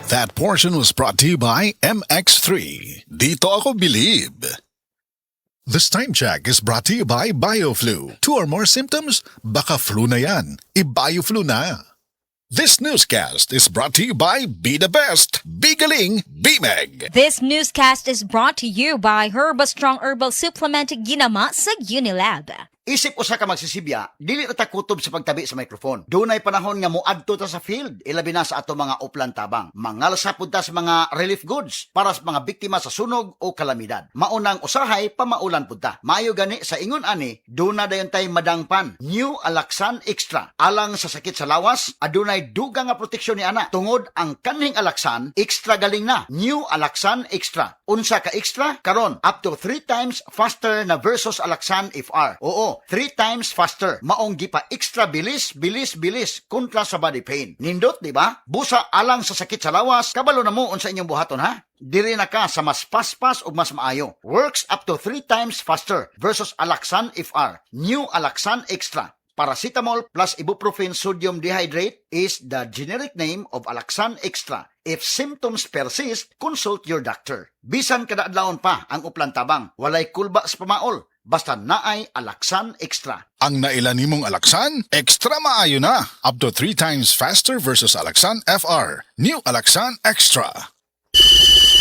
That portion was brought to you by MX3. Dito ako believe. This time check is brought to you by BioFlu. 2 or more symptoms? Baka flu na yan. I-BioFlu na. This newscast is brought to you by Be The Best, Be Galing, Be Meg. This newscast is brought to you by Herbastrong Herbal Supplement ginama sa Unilab. Isip usa ka magsisibya, dili na ta kutob sa pagtabi sa microphone. Dunay panahon nga moadto ta sa field, ilabi na sa ato mga uplan tabang. Mangalsapod ta sa mga relief goods para sa mga biktima sa sunog o kalamidad. Maunang usahay, pamaulan pud ta. Maayo gani sa ingon ani, duna dayon tay madangpan. New Alaxan Extra. Alang sa sakit sa lawas, adunay dugang nga proteksyon ni ana. Tungod ang kanhing Alaxan, extra galing na. New Alaxan Extra. Unsa ka extra? Karon, up to 3 times faster na versus Alaxan FR. Oo, 3 times faster. Maong gipa extra bilis kontra sa body pain. Nindot, di ba? Busa alang sa sakit sa lawas, kabalo na mo unsa inyong buhaton ha? Diri na ka sa mas paspas o mas maayo. Works up to 3 times faster versus Alaxan FR. New Alaxan Extra. Paracetamol plus ibuprofen sodium dehydrate is the generic name of Alaxan Extra. If symptoms persist, consult your doctor. Bisan kada adlawon pa ang uplan tabang, walay kulba sa pamaol. Basta naay Alaxan Extra. Ang nailan nimong Alaxan, extra maayo na. Up to 3 times faster versus Alaxan FR. New Alaxan Extra.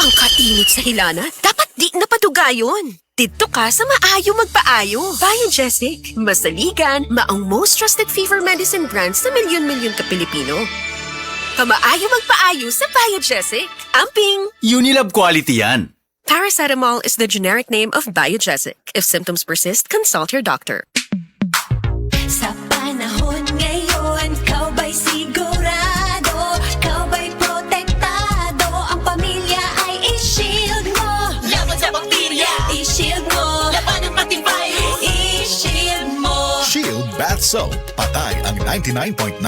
Ang kainit sa hilana, dapat di napadugayon. Dito ka sa maayo magpaayo. Biogesic, masaligan, maong most trusted fever medicine brand sa milyon-milyon ka Pilipino. Pamaayo magpaayo sa Biogesic. Amping! Unilab quality yan. Paracetamol is the generic name of Biogesic. If symptoms persist, consult your doctor. Sa panahon ngayon, ikaw ba'y sigurado? Ikaw ba'y protektado? Ang pamilya ay i-shield mo. Laban sa bakterya, i-shield mo. Laban ng pati virus, i-shield mo. Shield Bath Soap. Patay ang 99.9%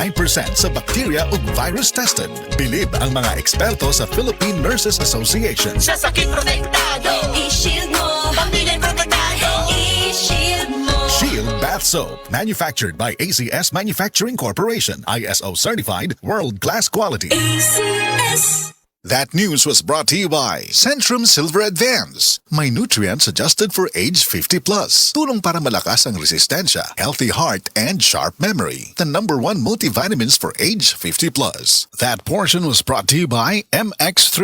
sa bacteria ug virus tested. Bilib ang mga eksperto sa Philippine Nurses Association. Sa sakit protektado, i-shield mo. Pamilya protektado, i-shield mo. Shield Bath Soap. Manufactured by ACS Manufacturing Corporation. ISO certified, world-class quality. ACS. That news was brought to you by Centrum Silver Advance. May nutrients adjusted for age 50 plus. Tulong para malakas ang resistensya, healthy heart, and sharp memory. The #1 multivitamins for age 50 plus. That portion was brought to you by MX3.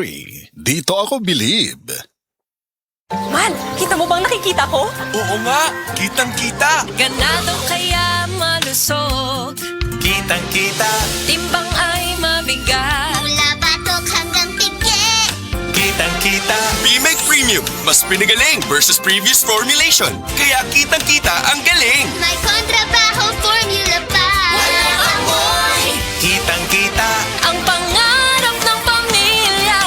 Dito ako believe. Man, kita mo bang nakikita ko? Oo nga, kitang-kita. Ganado kaya malusog. Kitang-kita. Timbang ay mabigat. Mula batok hanggang pigye. Kitang-kita. Be-Meg Premium, mas pinagaling versus previous formulation. Kaya kitang-kita ang galing. May kontrabaho formula pa. Walang amoy. Kitang-kita. Ang pangarap ng pamilya.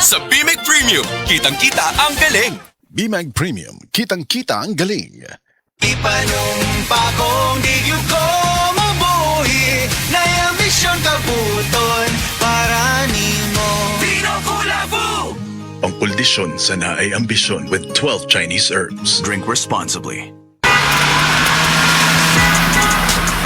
Sa Be-Meg Premium, kitang-kita ang galing. BMAG Premium. Kitang-kita ang galing. Ipanumpa kong digyo ko mabuhi na ambisyon kabuton para nimo. Pinokulavu! Pangkondisyon sa naay ambisyon with 12 Chinese herbs. Drink responsibly.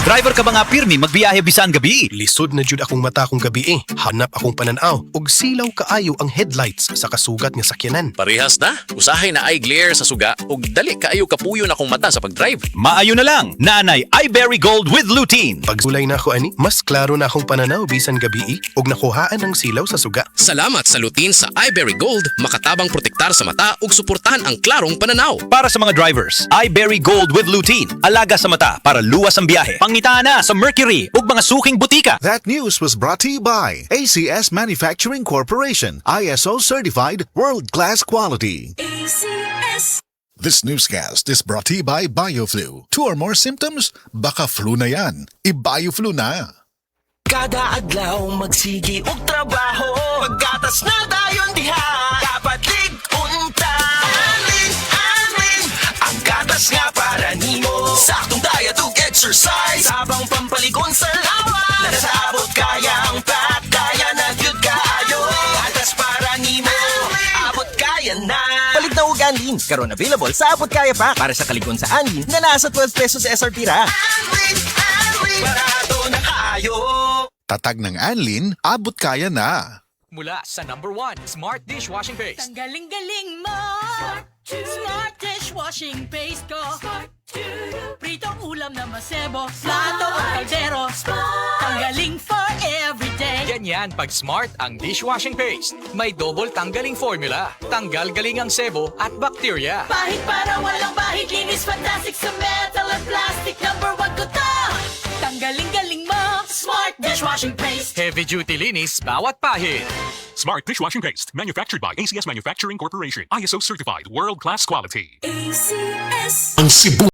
Driver ka ba nga pirmi magbiyahe bisan gabi? Lisod na jud akong mata kong gabi Hanap akong pananaw og silaw kaayo ang headlights sa kasugat nga sakyanan. Parehas na. Usahay na eye glare sa suga ug dali kaayo kapuyo na akong mata sa pagdrive. Maayo na lang. Nanay iBerry Gold with lutein. Pagsulay na ako ani, mas klaro na akong pananaw bisan gabi og nakuhaan ang silaw sa suga. Salamat sa lutein sa iBerry Gold, makatabang protektar sa mata ug suportahan ang klarong pananaw. Para sa mga drivers, iBerry Gold with lutein. Alaga sa mata para luwas ang biyahe. Pangita na sa Mercury ug mga suking butika. That news was brought to you by ACS Manufacturing Corporation. ISO certified, world-class quality. ACS. This newscast is brought to you by BioFlu. 2 or more symptoms? Baka flu na yan. I-BioFlu na. Kada adlaw magsigi og trabaho. Pagkatas na dayon diha. Dapat lig-unta. Alin, ang gatas nga para nimo. Saktong diet ug exercise. Sabang pampalikon sa lawas. Nasaabot kaya ang pat. Kaya na gyud kaayo. Gatas para nimo. Abot kaya na. Palit na ug Anlin. Karon available sa Abot Kaya pa. Para sa kaligon sa Anlin na nasa 12 pesos SRP ra. Alin, barato na kaayo. Tatag ng Anlin, abot kaya na. Mula sa #1 Smart Dishwashing Paste. Ang galing-galing mo! Smart dishwashing paste ko. Pritong ulam na masebo, plato o kaldero. Tanggaling for everyday. Ganyan pag Smart ang dishwashing paste. May double tanggaling formula. Tanggal galing ang sebo at bakterya. Bahid para walang bahid, linis fantastic sa metal at plastic. #1 ko to! Tanggaling-galing mo, Smart dishwashing paste. Heavy duty linis bawat pahid. Smart Dishwashing Paste, manufactured by ACS Manufacturing Corporation. ISO certified, world-class quality. ACS. Ang Cebu